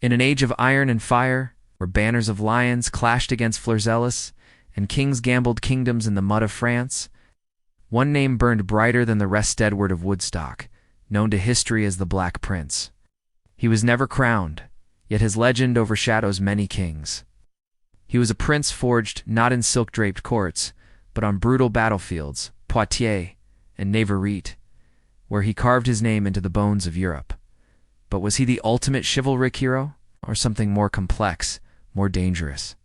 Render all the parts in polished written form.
In an age of iron and fire, where banners of lions clashed against fleurs and kings gambled kingdoms in the mud of France, one name burned brighter than the rest: Edward of Woodstock, known to history as the Black Prince. He was never crowned, yet his legend overshadows many kings. He was a prince forged not in silk-draped courts, but on brutal battlefields, Poitiers and Navarrete, where he carved his name into the bones of Europe. But was he the ultimate chivalric hero, or something more complex, more dangerous?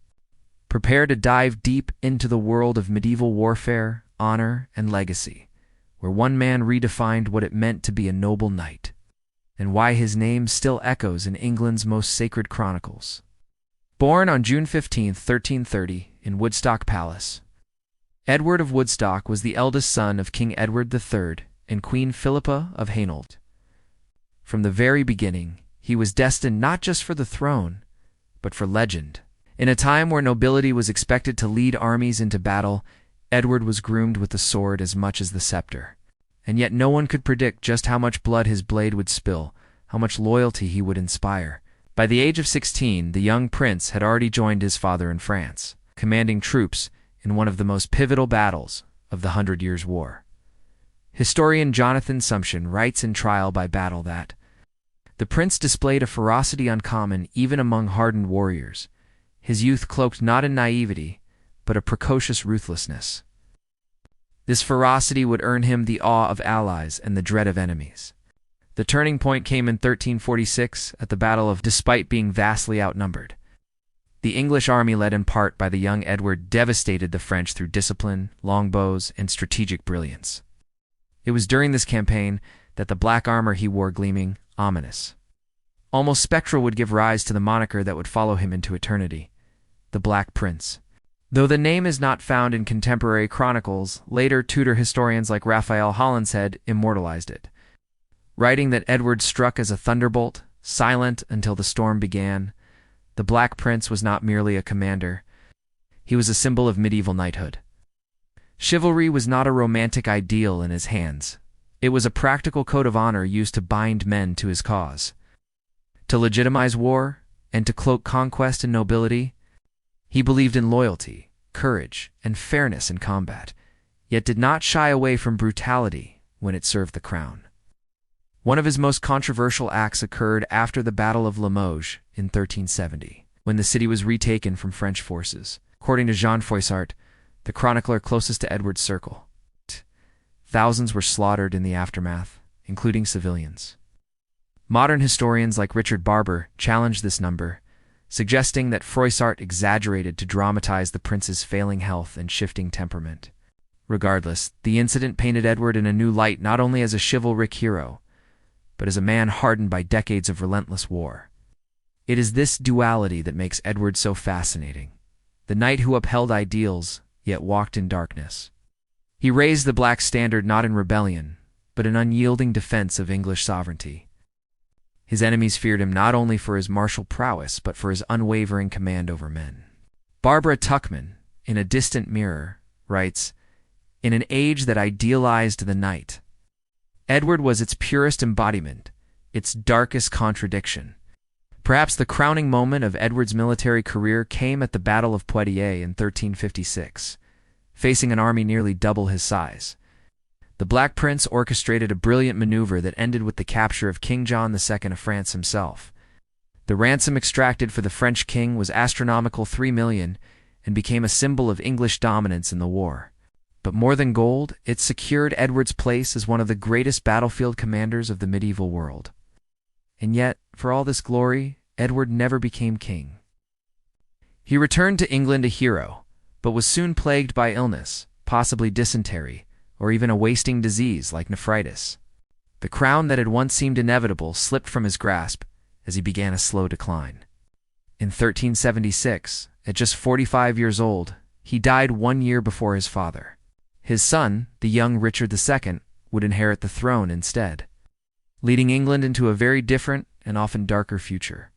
Prepare to dive deep into the world of medieval warfare, honor, and legacy, where one man redefined what it meant to be a noble knight, and why his name still echoes in England's most sacred chronicles. Born on June 15, 1330, in Woodstock Palace, Edward of Woodstock was the eldest son of King Edward III and Queen Philippa of Hainault. From the very beginning, he was destined not just for the throne, but for legend. In a time where nobility was expected to lead armies into battle, Edward was groomed with the sword as much as the scepter. And yet no one could predict just how much blood his blade would spill, how much loyalty he would inspire. By the age of 16, the young prince had already joined his father in France, commanding troops in one of the most pivotal battles of the 100 Years' War. Historian Jonathan Sumption writes in Trial by Battle that the prince displayed a ferocity uncommon even among hardened warriors, his youth cloaked not in naivety, but a precocious ruthlessness. This ferocity would earn him the awe of allies and the dread of enemies. The turning point came in 1346 at the Battle of Despite. Being vastly outnumbered, the English army, led in part by the young Edward, devastated the French through discipline, longbows, and strategic brilliance. It was during this campaign that the black armor he wore, gleaming, ominous, almost spectral, would give rise to the moniker that would follow him into eternity, the Black Prince. Though the name is not found in contemporary chronicles, later Tudor historians like Raphael Holinshead immortalized it, writing that Edward struck as a thunderbolt, silent until the storm began. The Black Prince was not merely a commander, he was a symbol of medieval knighthood. Chivalry was not a romantic ideal in his hands. It was a practical code of honor used to bind men to his cause, to legitimize war, and to cloak conquest and nobility. He believed in loyalty, courage, and fairness in combat, yet did not shy away from brutality when it served the crown. One of his most controversial acts occurred after the Battle of Limoges in 1370, when the city was retaken from French forces. According to Jean Froissart, the chronicler closest to Edward's circle, thousands were slaughtered in the aftermath, including civilians. Modern historians like Richard Barber challenged this number, suggesting that Froissart exaggerated to dramatize the prince's failing health and shifting temperament. Regardless, the incident painted Edward in a new light, not only as a chivalric hero, but as a man hardened by decades of relentless war. It is this duality that makes Edward so fascinating: the knight who upheld ideals, yet walked in darkness. He raised the black standard not in rebellion, but in unyielding defense of English sovereignty. His enemies feared him not only for his martial prowess, but for his unwavering command over men. Barbara Tuchman, in A Distant Mirror, writes, "In an age that idealized the knight, Edward was its purest embodiment, its darkest contradiction." Perhaps the crowning moment of Edward's military career came at the Battle of Poitiers in 1356. Facing an army nearly double his size, the Black Prince orchestrated a brilliant maneuver that ended with the capture of King John II of France himself. The ransom extracted for the French king was astronomical, 3 million, and became a symbol of English dominance in the war. But more than gold, it secured Edward's place as one of the greatest battlefield commanders of the medieval world. And yet, for all this glory, Edward never became king. He returned to England a hero, but was soon plagued by illness, possibly dysentery, or even a wasting disease like nephritis. The crown that had once seemed inevitable slipped from his grasp as he began a slow decline. In 1376, at just 45 years old, he died 1 year before his father. His son, the young Richard II, would inherit the throne instead, leading England into a very different and often darker future.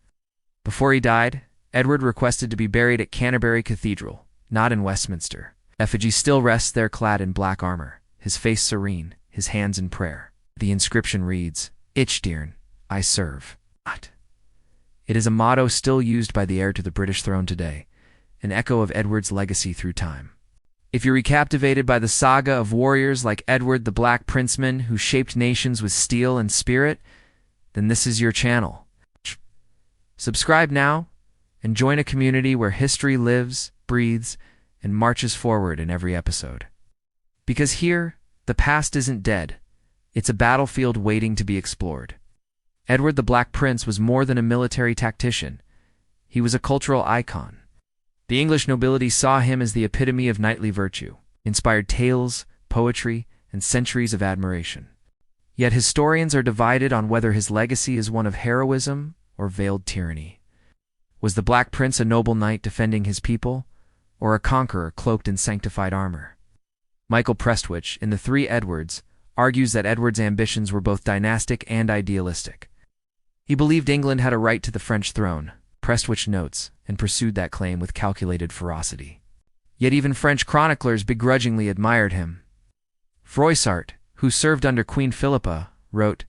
Before he died, Edward requested to be buried at Canterbury Cathedral, not in Westminster. Effigy still rests there, clad in black armor, his face serene, his hands in prayer. The inscription reads, "Ich dienen, I serve." It is a motto still used by the heir to the British throne today, an echo of Edward's legacy through time. If you're recaptivated by the saga of warriors like Edward the Black Princeman who shaped nations with steel and spirit, then this is your channel. Subscribe now and join a community where history lives, breathes, and marches forward in every episode. Because here, the past isn't dead. It's a battlefield waiting to be explored. Edward the Black Prince was more than a military tactician. He was a cultural icon. The English nobility saw him as the epitome of knightly virtue, inspired tales, poetry, and centuries of admiration. Yet historians are divided on whether his legacy is one of heroism or veiled tyranny. Was the Black Prince a noble knight defending his people, or a conqueror cloaked in sanctified armor? Michael Prestwich, in The Three Edwards, argues that Edward's ambitions were both dynastic and idealistic. He believed England had a right to the French throne, Prestwich notes, and pursued that claim with calculated ferocity. Yet even French chroniclers begrudgingly admired him. Froissart, who served under Queen Philippa, wrote,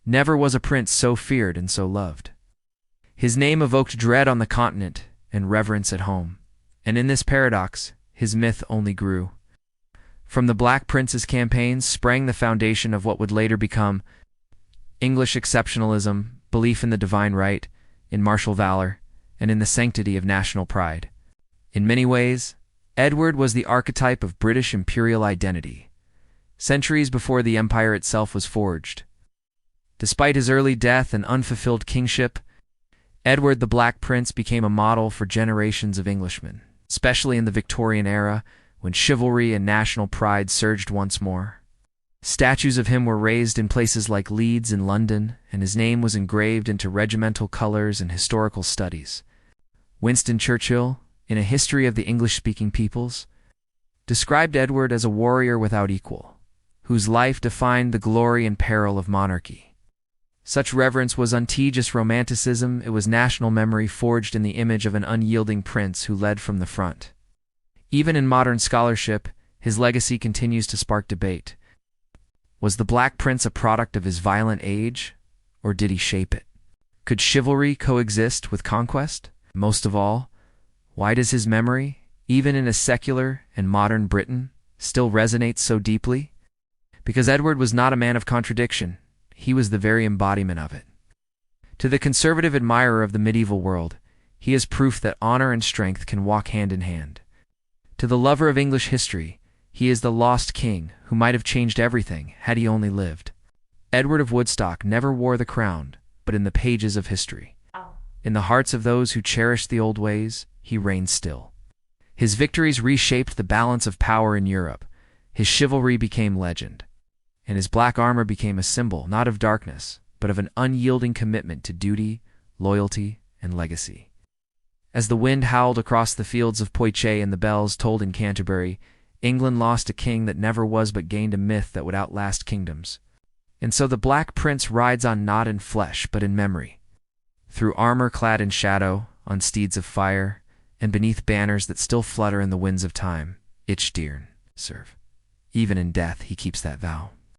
"Never was a prince so feared and so loved." His name evoked dread on the continent and reverence at home, and in this paradox, his myth only grew. From the Black Prince's campaigns sprang the foundation of what would later become English exceptionalism, belief in the divine right, in martial valor, and in the sanctity of national pride. In many ways, Edward was the archetype of British imperial identity, centuries before the empire itself was forged. Despite his early death and unfulfilled kingship, Edward the Black Prince became a model for generations of Englishmen, especially in the Victorian era, when chivalry and national pride surged once more. Statues of him were raised in places like Leeds and London, and his name was engraved into regimental colors and historical studies. Winston Churchill, in A History of the English-Speaking Peoples, described Edward as a warrior without equal, whose life defined the glory and peril of monarchy. Such reverence was unteagious romanticism, it was national memory forged in the image of an unyielding prince who led from the front. Even in modern scholarship, his legacy continues to spark debate. Was the Black Prince a product of his violent age, or did he shape it? Could chivalry coexist with conquest? Most of all, why does his memory, even in a secular and modern Britain, still resonate so deeply? Because Edward was not a man of contradiction, he was the very embodiment of it. To the conservative admirer of the medieval world, he is proof that honor and strength can walk hand in hand. To the lover of English history, he is the lost king who might have changed everything had he only lived. Edward of Woodstock never wore the crown, but in the pages of history. In the hearts of those who cherished the old ways, he reigned still. His victories reshaped the balance of power in Europe. His chivalry became legend, and his black armor became a symbol not of darkness, but of an unyielding commitment to duty, loyalty, and legacy. As the wind howled across the fields of Poitiers and the bells tolled in Canterbury, England lost a king that never was but gained a myth that would outlast kingdoms. And so the Black Prince rides on not in flesh but in memory, through armor clad in shadow, on steeds of fire, and beneath banners that still flutter in the winds of time. Ich dir serve. Even in death he keeps that vow.